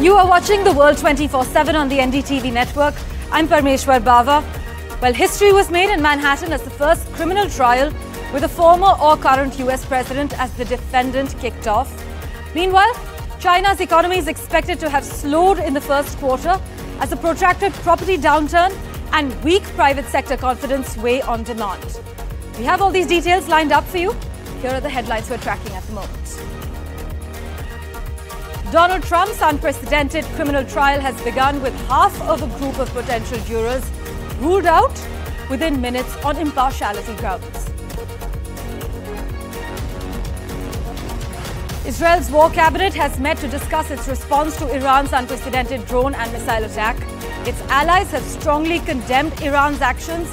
You are watching the World 24/7 on the NDTV network. I'm Parmeshwar Bawa. Well, history was made in Manhattan as the first criminal trial with a former or current US president as the defendant kicked off. Meanwhile, China's economy is expected to have slowed in the first quarter as a protracted property downturn and weak private sector confidence weigh on demand. We have all these details lined up for you. Here are the headlines we're tracking at the moment. Donald Trump's unprecedented criminal trial has begun with half of a group of potential jurors ruled out within minutes on impartiality grounds. Israel's war cabinet has met to discuss its response to Iran's unprecedented drone and missile attack. Its allies have strongly condemned Iran's actions,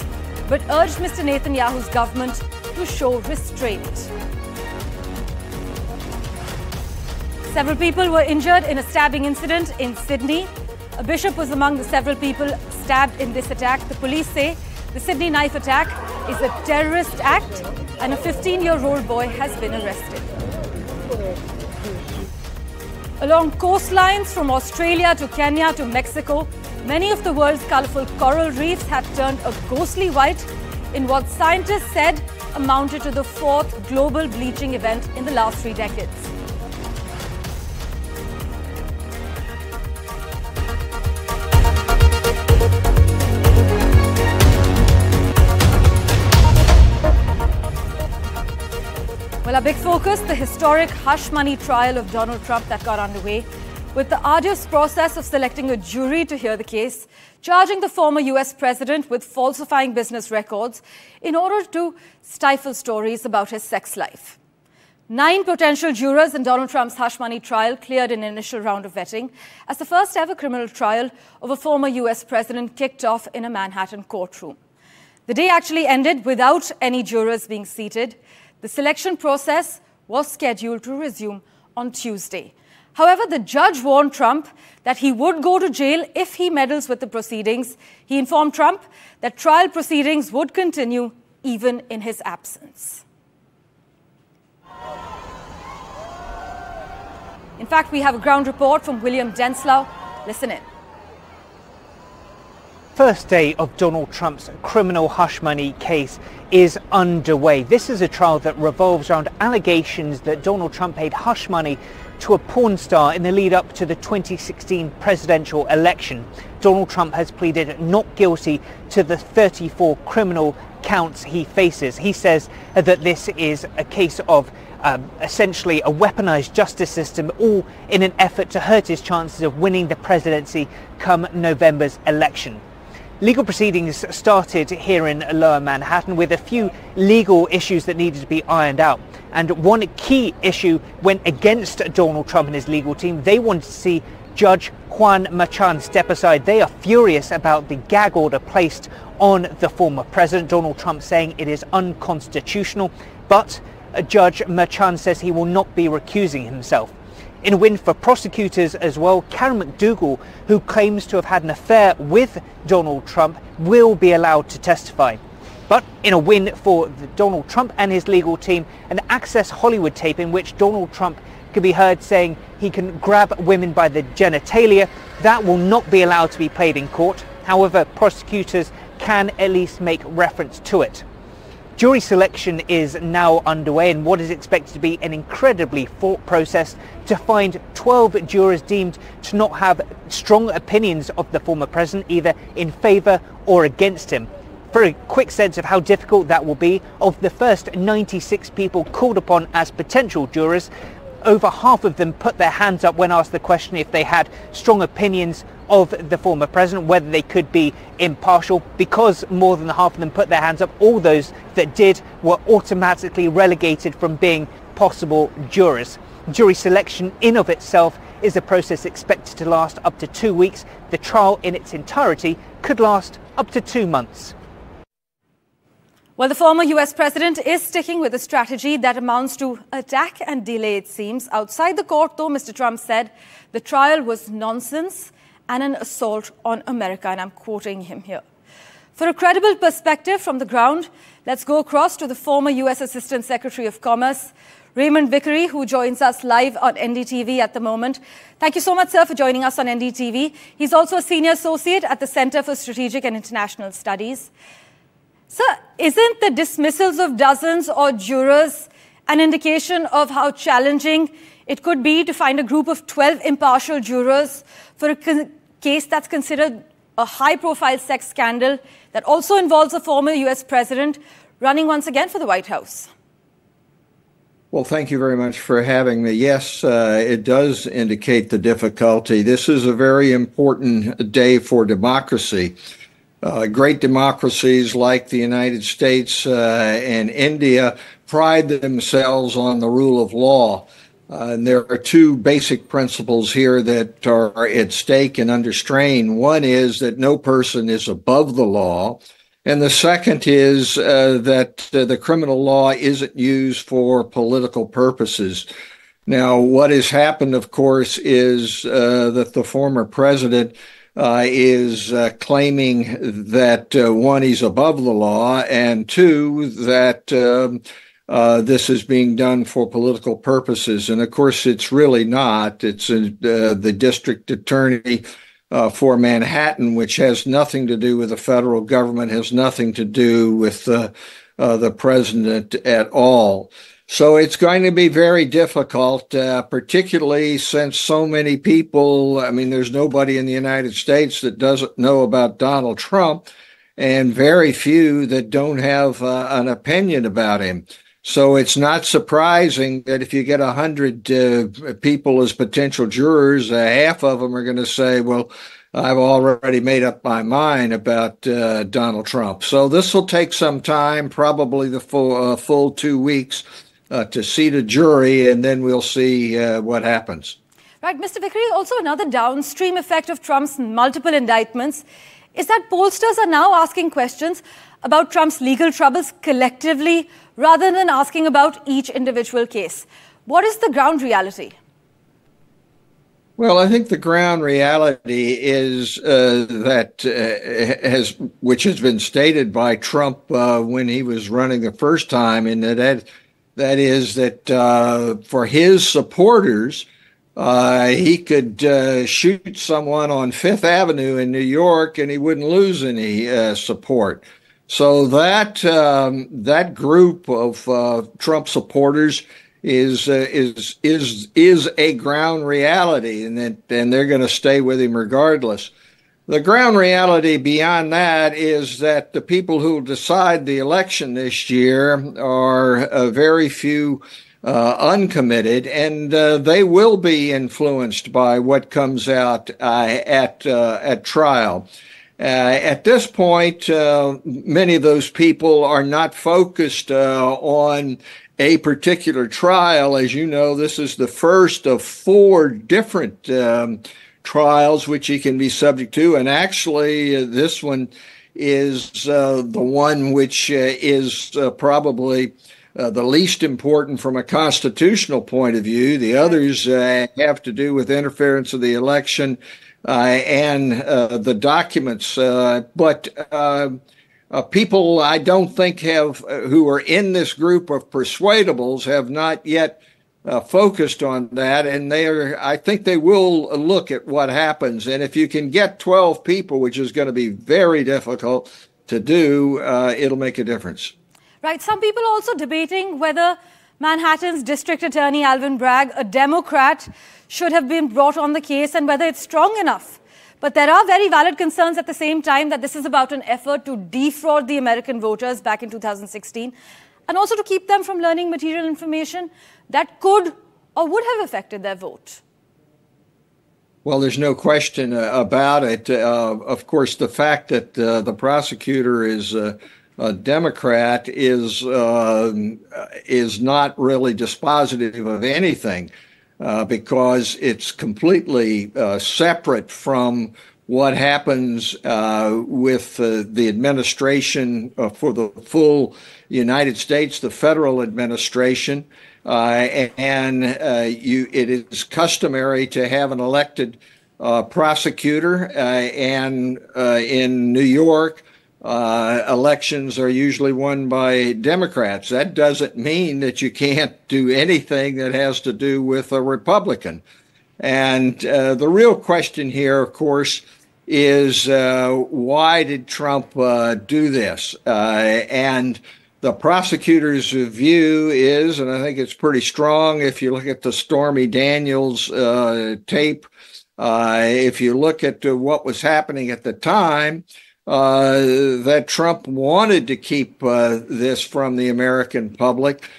but urged Mr. Netanyahu's government to show restraint. Several people were injured in a stabbing incident in Sydney. A bishop was among the several people stabbed in this attack. The police say the Sydney knife attack is a terrorist act and a 15-year-old boy has been arrested. Along coastlines from Australia to Kenya to Mexico, many of the world's colourful coral reefs have turned a ghostly white in what scientists said amounted to the fourth global bleaching event in the last 3 decades. Well, our big focus, the historic hush money trial of Donald Trump that got underway, with the arduous process of selecting a jury to hear the case, charging the former US president with falsifying business records in order to stifle stories about his sex life. 9 potential jurors in Donald Trump's hush money trial cleared an initial round of vetting as the first ever criminal trial of a former US president kicked off in a Manhattan courtroom. The day actually ended without any jurors being seated. The selection process was scheduled to resume on Tuesday. However, the judge warned Trump that he would go to jail if he meddles with the proceedings. He informed Trump that trial proceedings would continue even in his absence. In fact, we have a ground report from William Denslow. Listen in. First day of Donald Trump's criminal hush money case is underway. This is a trial that revolves around allegations that Donald Trump paid hush money to a porn star in the lead up to the 2016 presidential election. Donald Trump has pleaded not guilty to the 34 criminal counts he faces. He says that this is a case of essentially a weaponized justice system, all in an effort to hurt his chances of winning the presidency come November's election. Legal proceedings started here in Lower Manhattan with a few legal issues that needed to be ironed out. And one key issue went against Donald Trump and his legal team. They wanted to see Judge Juan Merchan step aside. They are furious about the gag order placed on the former president. Donald Trump saying it is unconstitutional, but Judge Merchan says he will not be recusing himself. In a win for prosecutors as well, Karen McDougal, who claims to have had an affair with Donald Trump, will be allowed to testify. But in a win for Donald Trump and his legal team, an Access Hollywood tape in which Donald Trump could be heard saying he can grab women by the genitalia, that will not be allowed to be played in court. However, prosecutors can at least make reference to it. Jury selection is now underway in what is expected to be an incredibly fraught process to find 12 jurors deemed to not have strong opinions of the former president, either in favour or against him. For a quick sense of how difficult that will be, of the first 96 people called upon as potential jurors, over half of them put their hands up when asked the question if they had strong opinions of the former president, whether they could be impartial. Because more than half of them put their hands up, all those that did were automatically relegated from being possible jurors. Jury selection in of itself is a process expected to last up to 2 weeks. The trial in its entirety could last up to 2 months. Well, the former US president is sticking with a strategy that amounts to attack and delay, it seems. Outside the court, though, Mr. Trump said the trial was nonsense and an assault on America, and I'm quoting him here. For a credible perspective from the ground, let's go across to the former US Assistant Secretary of Commerce, Raymond Vickery, who joins us live on NDTV at the moment. Thank you so much, sir, for joining us on NDTV. He's also a senior associate at the Center for Strategic and International Studies. Sir, isn't the dismissals of dozens or jurors an indication of how challenging it could be to find a group of 12 impartial jurors for a case that's considered a high-profile sex scandal that also involves a former U.S. president running once again for the White House? Well, thank you very much for having me. Yes, it does indicate the difficulty. This is a very important day for democracy. Great democracies like the United States and India pride themselves on the rule of law. And there are two basic principles here that are at stake and under strain. One is that no person is above the law. And the second is that the criminal law isn't used for political purposes. Now, what has happened, of course, is that the former president is claiming that, one, he's above the law, and two, that this is being done for political purposes. And, of course, it's really not. It's the district attorney for Manhattan, which has nothing to do with the federal government, has nothing to do with the president at all. So it's going to be very difficult, particularly since so many people, I mean, there's nobody in the United States that doesn't know about Donald Trump, and very few that don't have an opinion about him. So it's not surprising that if you get 100 people as potential jurors, half of them are going to say, well, I've already made up my mind about Donald Trump. So this will take some time, probably the full 2 weeks to seat a jury, and then we'll see what happens. Right, Mr. Vickery, also another downstream effect of Trump's multiple indictments is that pollsters are now asking questions about Trump's legal troubles collectively rather than asking about each individual case. What is the ground reality? Well, I think the ground reality is which has been stated by Trump when he was running the first time, and that is that for his supporters, he could shoot someone on Fifth Avenue in New York and he wouldn't lose any support. So that group of Trump supporters is a ground reality, and they're going to stay with him regardless. The ground reality beyond that is that the people who will decide the election this year are very few uncommitted, and they will be influenced by what comes out at trial. At this point, many of those people are not focused on a particular trial. As you know, this is the first of 4 different trials which he can be subject to. And actually, this one is the one which is probably the least important from a constitutional point of view. The others have to do with interference of the election and the documents. But people, I don't think, who are in this group of persuadables have not yet focused on that, and I think they will look at what happens. And if you can get 12 people, which is going to be very difficult to do, it'll make a difference. Right. Some people are also debating whether Manhattan's District Attorney Alvin Bragg, a Democrat, should have been brought on the case and whether it's strong enough. But there are very valid concerns at the same time that this is about an effort to defraud the American voters back in 2016 and also to keep them from learning material information that could or would have affected their vote. Well, there's no question about it. Of course, the fact that the prosecutor is a Democrat is not really dispositive of anything. Because it's completely separate from what happens with the administration for the full United States, the federal administration, and it is customary to have an elected prosecutor, and in New York, elections are usually won by Democrats. That doesn't mean that you can't do anything that has to do with a Republican. And the real question here, of course, is why did Trump do this? And the prosecutor's view is, and I think it's pretty strong if you look at the Stormy Daniels tape, if you look at what was happening at the time, that Trump wanted to keep this from the American public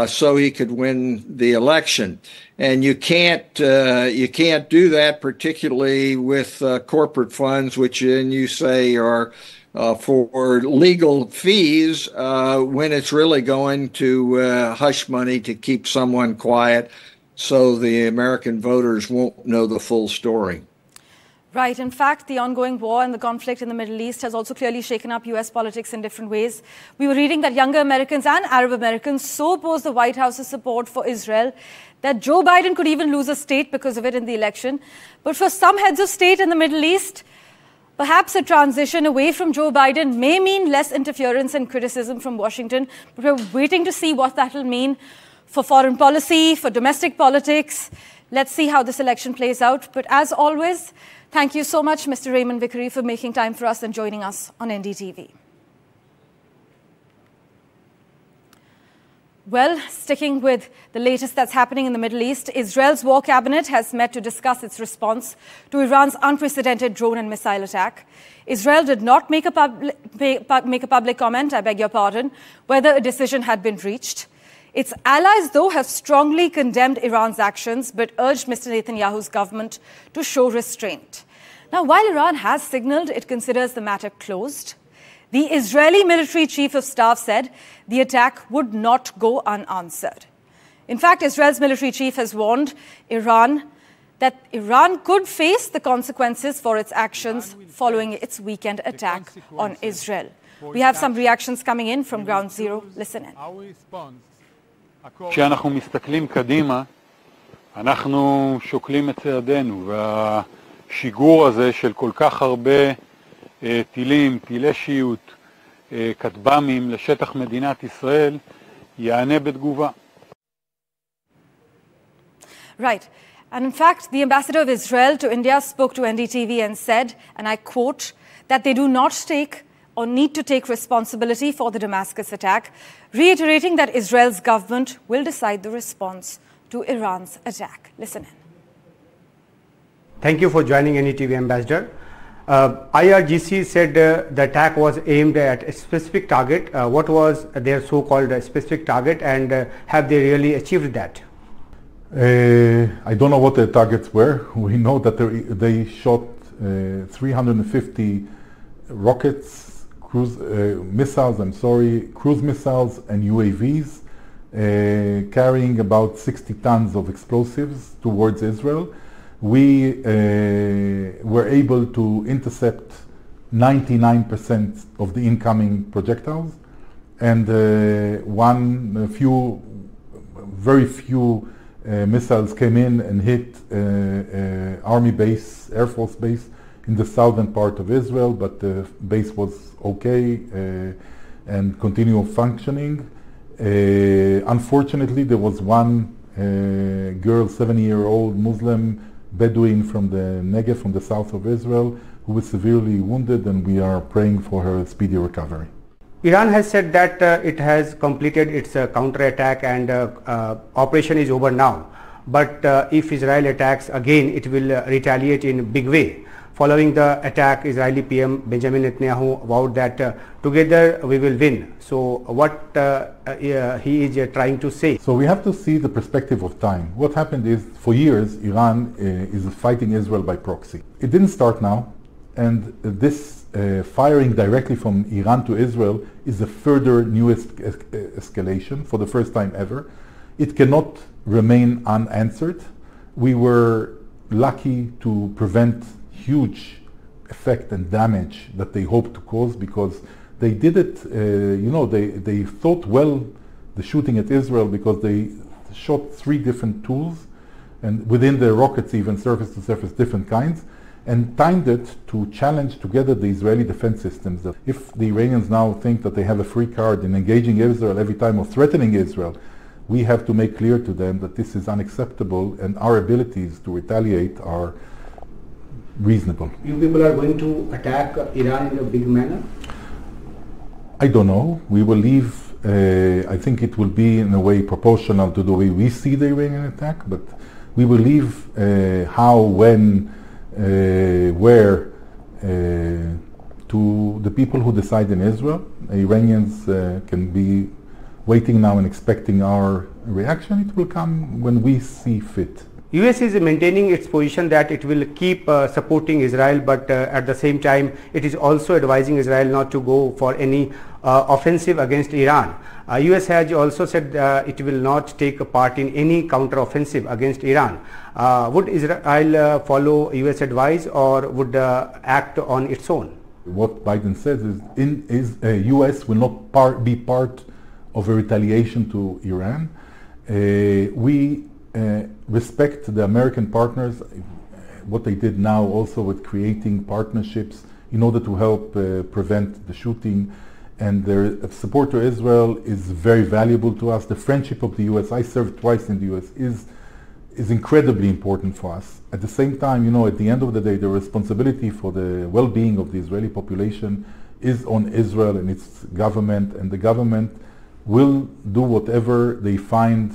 so he could win the election. And you can't do that, particularly with corporate funds, which then you say are for legal fees, when it's really going to hush money to keep someone quiet so the American voters won't know the full story. Right. In fact, the ongoing war and the conflict in the Middle East has also clearly shaken up U.S. politics in different ways. We were reading that younger Americans and Arab Americans so opposed the White House's support for Israel that Joe Biden could even lose a state because of it in the election. But for some heads of state in the Middle East, perhaps a transition away from Joe Biden may mean less interference and criticism from Washington. But we're waiting to see what that will mean for foreign policy, for domestic politics. Let's see how this election plays out. But as always, thank you so much, Mr. Raymond Vickery, for making time for us and joining us on NDTV. Well, sticking with the latest that's happening in the Middle East, Israel's war cabinet has met to discuss its response to Iran's unprecedented drone and missile attack. Israel did not make a public comment, I beg your pardon, whether a decision had been reached. Its allies, though, have strongly condemned Iran's actions, but urged Mr. Netanyahu's government to show restraint. Now, while Iran has signaled it considers the matter closed, the Israeli military chief of staff said the attack would not go unanswered. In fact, Israel's military chief has warned Iran that Iran could face the consequences for its actions following its weekend attack on Israel. We have some reactions coming in from Ground Zero. Listen in. כשאנחנו מסתכלים קדימה, אנחנו שוקלים את צעדינו, והשיגור הזה של כל כך הרבה טילים, טילי שיוט, כטב"מים לשטח מדינת ישראל, יענה בתגובה. Right. And in fact, the ambassador of Israel to India spoke to NDTV and said, and I quote, that they do not take or need to take responsibility for the Damascus attack, reiterating that Israel's government will decide the response to Iran's attack. Listen in. Thank you for joining NDTV, Ambassador. IRGC said the attack was aimed at a specific target. What was their so-called specific target, and have they really achieved that? I don't know what the targets were. We know that they shot 350 rockets, cruise missiles and UAVs carrying about 60 tons of explosives towards Israel. We were able to intercept 99% of the incoming projectiles, and very few missiles came in and hit Army base, Air Force base in the southern part of Israel, but the base was okay and continue functioning. Unfortunately, there was one girl, 7-year-old Muslim Bedouin from the Negev, from the south of Israel, who was severely wounded, and we are praying for her speedy recovery. Iran has said that it has completed its counterattack and operation is over now. But if Israel attacks again, it will retaliate in a big way. Following the attack, Israeli PM Benjamin Netanyahu vowed that together we will win. So what he is trying to say? So we have to see the perspective of time. What happened is, for years, Iran is fighting Israel by proxy. It didn't start now, and this firing directly from Iran to Israel is a further newest escalation for the first time ever. It cannot remain unanswered. We were lucky to prevent huge effect and damage that they hoped to cause, because they did it, they thought well the shooting at Israel, because they shot 3 different tools, and within the rockets even surface to surface different kinds, and timed it to challenge together the Israeli defense systems. That if the Iranians now think that they have a free card in engaging Israel every time or threatening Israel, we have to make clear to them that this is unacceptable and our abilities to retaliate are reasonable. You people are going to attack Iran in a big manner? I don't know. We will leave. I think it will be in a way proportional to the way we see the Iranian attack, but we will leave how, when, where to the people who decide in Israel. Iranians can be waiting now and expecting our reaction. It will come when we see fit. US is maintaining its position that it will keep supporting Israel, but at the same time it is also advising Israel not to go for any offensive against Iran. US has also said it will not take a part in any counter-offensive against Iran. Would Israel follow US advice or would act on its own? What Biden says is US will not be part of a retaliation to Iran. We respect the American partners, what they did now also with creating partnerships in order to help prevent the shooting, and their support to Israel is very valuable to us. The friendship of the US, I served twice in the US, is incredibly important for us. At the same time, you know, at the end of the day, the responsibility for the well-being of the Israeli population is on Israel and its government, and the government will do whatever they find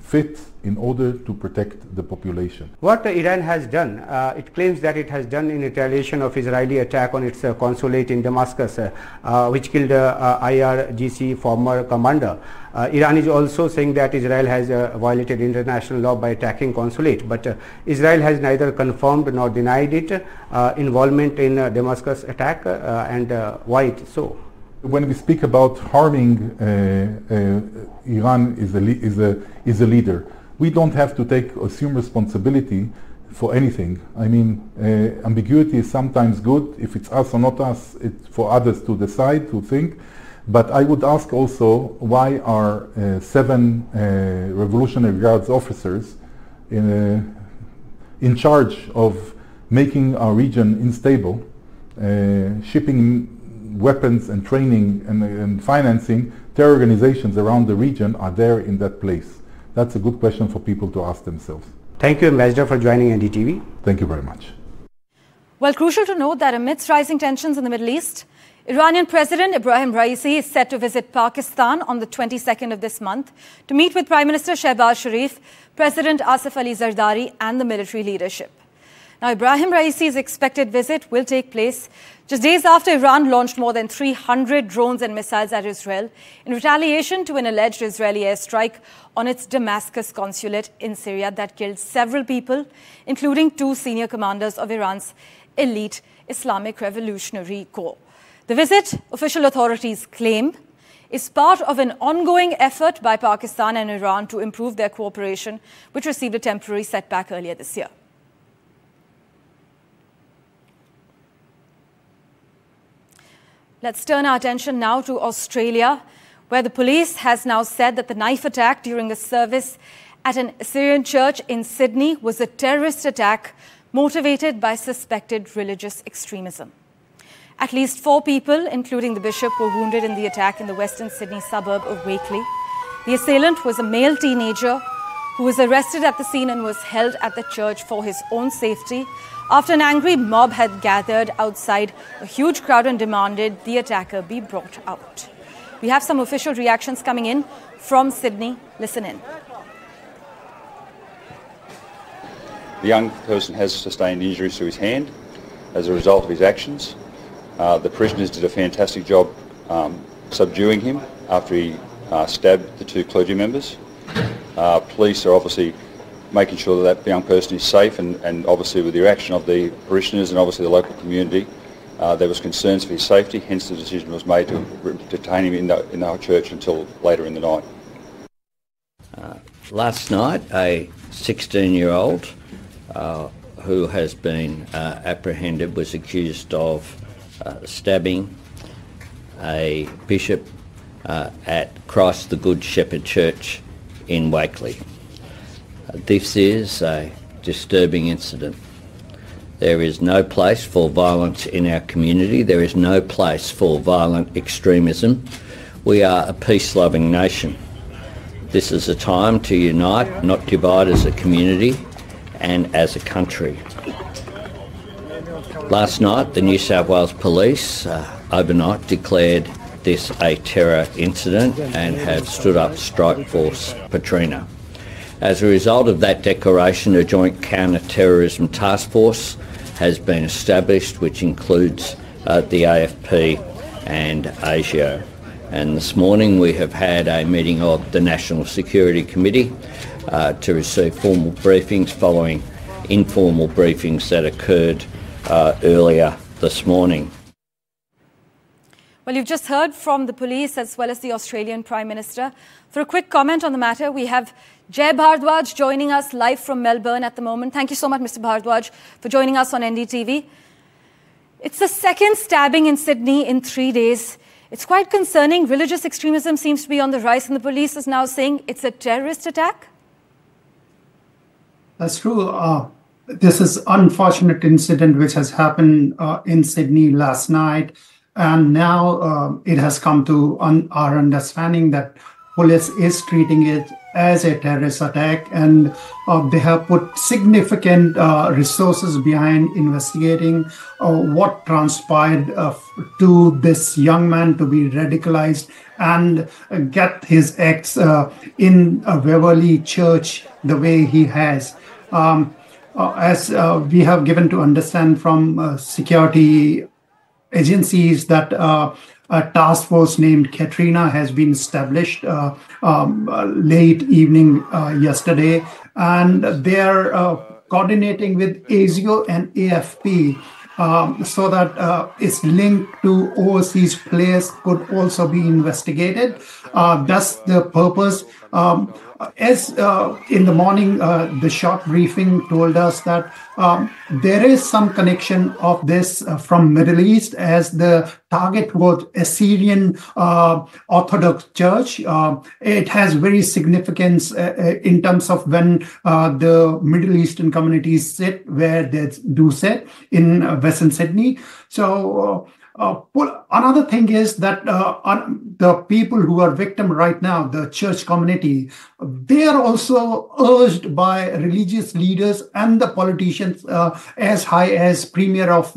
fit in order to protect the population. What Iran has done, it claims that it has done in retaliation of Israeli attack on its consulate in Damascus, which killed IRGC former commander. Iran is also saying that Israel has violated international law by attacking consulate, but Israel has neither confirmed nor denied it involvement in Damascus attack, and why it so? When we speak about harming Iran is a leader, we don't have to assume responsibility for anything. I mean, ambiguity is sometimes good. If it's us or not us, it's for others to decide, to think. But I would ask also, why are 7 Revolutionary Guards officers in charge of making our region unstable, shipping weapons and training and financing terror organizations around the region are there in that place? That's a good question for people to ask themselves. Thank you, Ambassador, for joining NDTV. Thank you very much. Well, crucial to note that amidst rising tensions in the Middle East, Iranian President Ibrahim Raisi is set to visit Pakistan on the 22nd of this month to meet with Prime Minister Shehbaz Sharif, President Asif Ali Zardari and the military leadership. Now, Ibrahim Raisi's expected visit will take place just days after Iran launched more than 300 drones and missiles at Israel in retaliation to an alleged Israeli airstrike on its Damascus consulate in Syria that killed several people, including 2 senior commanders of Iran's elite Islamic Revolutionary Corps. The visit, official authorities claim, is part of an ongoing effort by Pakistan and Iran to improve their cooperation, which received a temporary setback earlier this year. Let's turn our attention now to Australia, where the police has now said that the knife attack during a service at an Assyrian church in Sydney was a terrorist attack motivated by suspected religious extremism. At least 4 people, including the bishop, were wounded in the attack in the Western Sydney suburb of Wakeley. The assailant was a male teenager who was arrested at the scene and was held at the church for his own safety after an angry mob had gathered outside a huge crowd and demanded the attacker be brought out. We have some official reactions coming in from Sydney. Listen in. The young person has sustained injuries to his hand as a result of his actions. The parishioners did a fantastic job subduing him after he stabbed the 2 clergy members. Police are obviously making sure that young person is safe, and obviously with the reaction of the parishioners and obviously the local community, there was concerns for his safety, hence the decision was made to detain him in our church until later in the night. Last night, a 16-year-old who has been apprehended was accused of stabbing a bishop at Christ the Good Shepherd Church in Wakeley. This is a disturbing incident. There is no place for violence in our community. There is no place for violent extremism. We are a peace-loving nation. This is a time to unite, not divide as a community and as a country. Last night, the New South Wales Police overnight declared this a terror incident and have stood up Strike Force Katrina. As a result of that declaration, a joint counter-terrorism task force has been established, which includes the AFP and ASIO. And this morning we have had a meeting of the National Security Committee to receive formal briefings following informal briefings that occurred earlier this morning. Well, you've just heard from the police as well as the Australian Prime Minister. For a quick comment on the matter, we have Jai Bhardwaj joining us live from Melbourne at the moment. Thank you so much, Mr. Bhardwaj, for joining us on NDTV. It's the second stabbing in Sydney in 3 days. It's quite concerning. Religious extremism seems to be on the rise, and the police is now saying it's a terrorist attack. That's true. This is an unfortunate incident which has happened in Sydney last night. And now it has come to our understanding that police is treating it as a terrorist attack, and they have put significant resources behind investigating what transpired to this young man to be radicalized and get his acts in a Waverley church the way he has. As we have given to understand from security agencies that a task force named Katrina has been established late evening yesterday, and they are coordinating with ASIO and AFP so that its link to overseas players could also be investigated. That's the purpose. As in the morning, the short briefing told us that there is some connection of this from Middle East, as the target was Assyrian Orthodox Church. It has very significance in terms of when the Middle Eastern communities sit where they do sit in Western Sydney. So another thing is that the people who are victim right now, the church community, they are also urged by religious leaders and the politicians as high as Premier of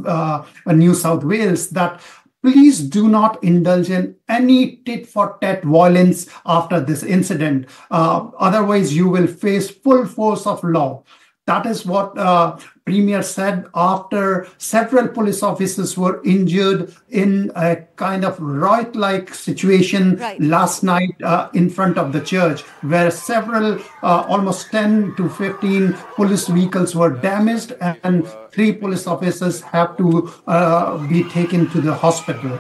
New South Wales that please do not indulge in any tit-for-tat violence after this incident. Otherwise, you will face full force of law. That is what Premier said after several police officers were injured in a kind of riot-like situation last night in front of the church, where several, almost 10 to 15 police vehicles were damaged, and 3 police officers have to be taken to the hospital.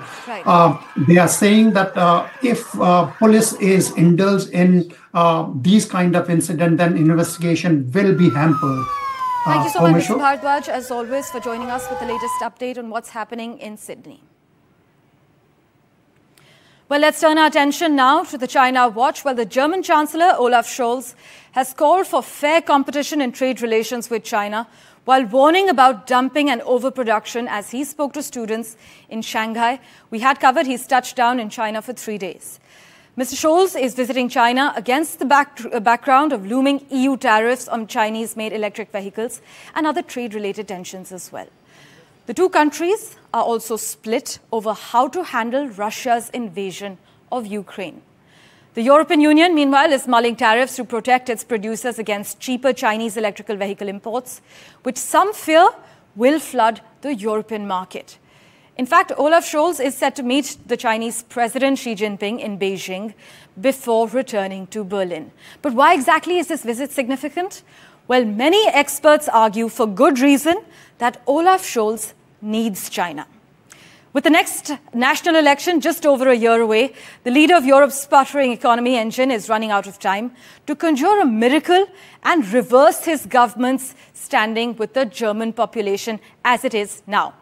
They are saying that if police is indulged in these kind of incident, then investigation will be hampered. Thank you so much, Mr. Bhardwaj, as always, for joining us with the latest update on what's happening in Sydney. Well, let's turn our attention now to the China watch. Well, the German Chancellor, Olaf Scholz, has called for fair competition in trade relations with China, while warning about dumping and overproduction as he spoke to students in Shanghai. We had covered he's touched down in China for 3 days. Mr. Scholz is visiting China against the background of looming EU tariffs on Chinese-made electric vehicles and other trade-related tensions as well. The two countries are also split over how to handle Russia's invasion of Ukraine. The European Union, meanwhile, is mulling tariffs to protect its producers against cheaper Chinese electrical vehicle imports, which some fear will flood the European market. In fact, Olaf Scholz is set to meet the Chinese President Xi Jinping in Beijing before returning to Berlin. But why exactly is this visit significant? Well, many experts argue for good reason that Olaf Scholz needs China. With the next national election just over a year away, the leader of Europe's sputtering economy engine is running out of time to conjure a miracle and reverse his government's standing with the German population as it is now.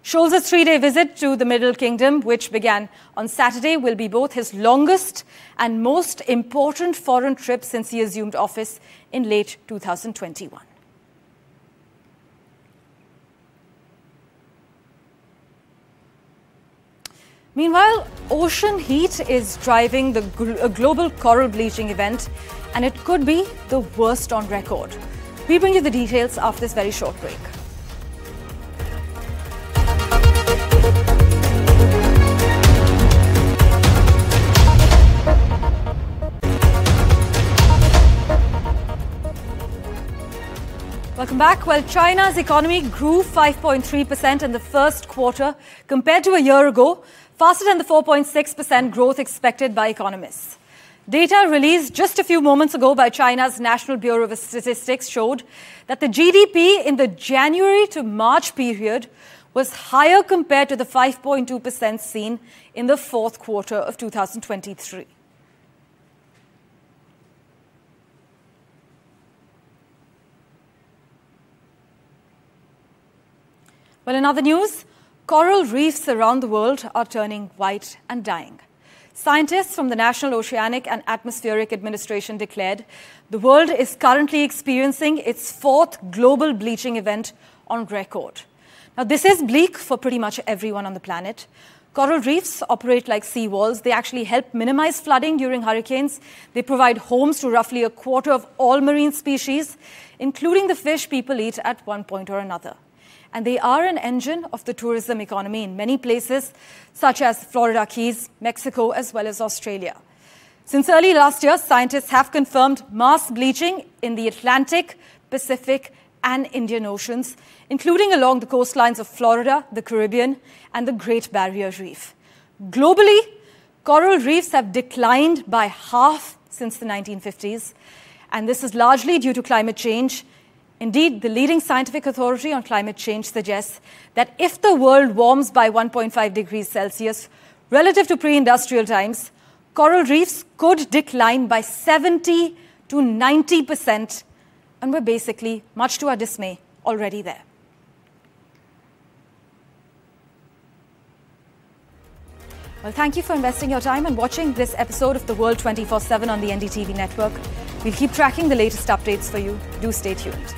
Scholz's 3-day visit to the Middle Kingdom, which began on Saturday, will be both his longest and most important foreign trip since he assumed office in late 2021. Meanwhile, ocean heat is driving the global coral bleaching event, and it could be the worst on record. We bring you the details after this very short break. Welcome back. Well, China's economy grew 5.3% in the first quarter compared to a year ago, faster than the 4.6% growth expected by economists. Data released just a few moments ago by China's National Bureau of Statistics showed that the GDP in the January to March period was higher compared to the 5.2% seen in the fourth quarter of 2023. Well, in other news, coral reefs around the world are turning white and dying. Scientists from the National Oceanic and Atmospheric Administration declared the world is currently experiencing its fourth global bleaching event on record. Now, this is bleak for pretty much everyone on the planet. Coral reefs operate like seawalls. They actually help minimize flooding during hurricanes. They provide homes to roughly a quarter of all marine species, including the fish people eat at one point or another. And they are an engine of the tourism economy in many places, such as Florida Keys, Mexico, as well as Australia. Since early last year, scientists have confirmed mass bleaching in the Atlantic, Pacific, and Indian Oceans, including along the coastlines of Florida, the Caribbean, and the Great Barrier Reef. Globally, coral reefs have declined by half since the 1950s, and this is largely due to climate change. Indeed, the leading scientific authority on climate change suggests that if the world warms by 1.5 degrees Celsius relative to pre-industrial times, coral reefs could decline by 70 to 90%, and we're basically, much to our dismay, already there. Well, thank you for investing your time and watching this episode of The World 24/7 on the NDTV network. We'll keep tracking the latest updates for you. Do stay tuned.